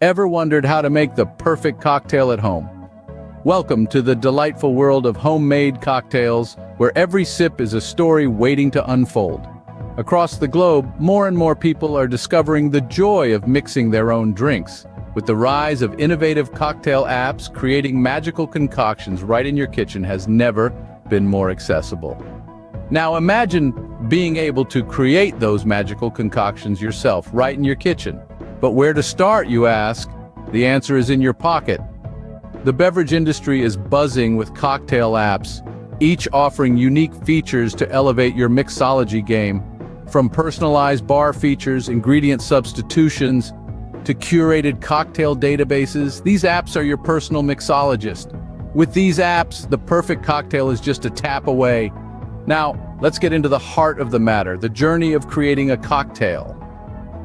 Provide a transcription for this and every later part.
Ever wondered how to make the perfect cocktail at home? Welcome to the delightful world of homemade cocktails, where every sip is a story waiting to unfold. Across the globe, more and more people are discovering the joy of mixing their own drinks. With the rise of innovative cocktail apps, creating magical concoctions right in your kitchen has never been more accessible. Now imagine being able to create those magical concoctions yourself right in your kitchen. But where to start, you ask? The answer is in your pocket. The beverage industry is buzzing with cocktail apps, each offering unique features to elevate your mixology game. From personalized bar features, ingredient substitutions, to curated cocktail databases, these apps are your personal mixologist. With these apps, the perfect cocktail is just a tap away. Now, let's get into the heart of the matter, the journey of creating a cocktail.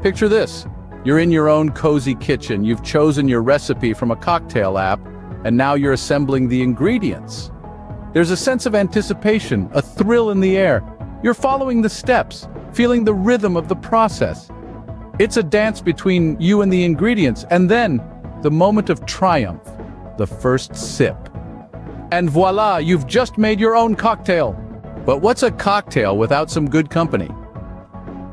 Picture this. You're in your own cozy kitchen, you've chosen your recipe from a cocktail app, and now you're assembling the ingredients. There's a sense of anticipation, a thrill in the air. You're following the steps, feeling the rhythm of the process. It's a dance between you and the ingredients, and then the moment of triumph, the first sip. And voila, you've just made your own cocktail. But what's a cocktail without some good company?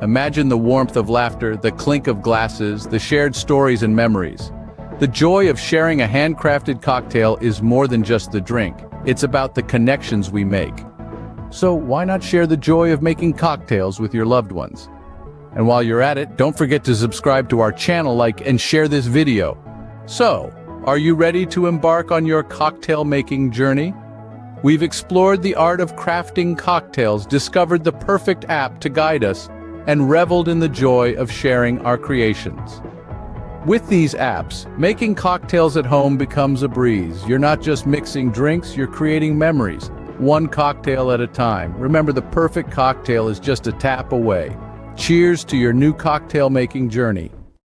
Imagine the warmth of laughter, the clink of glasses, the shared stories and memories. The joy of sharing a handcrafted cocktail is more than just the drink. It's about the connections we make. So why not share the joy of making cocktails with your loved ones? And while you're at it, don't forget to subscribe to our channel, like, and share this video. So, are you ready to embark on your cocktail making journey? We've explored the art of crafting cocktails, discovered the perfect app to guide us, and reveled in the joy of sharing our creations. With these apps, making cocktails at home becomes a breeze. You're not just mixing drinks, you're creating memories, one cocktail at a time. Remember, the perfect cocktail is just a tap away. Cheers to your new cocktail making journey.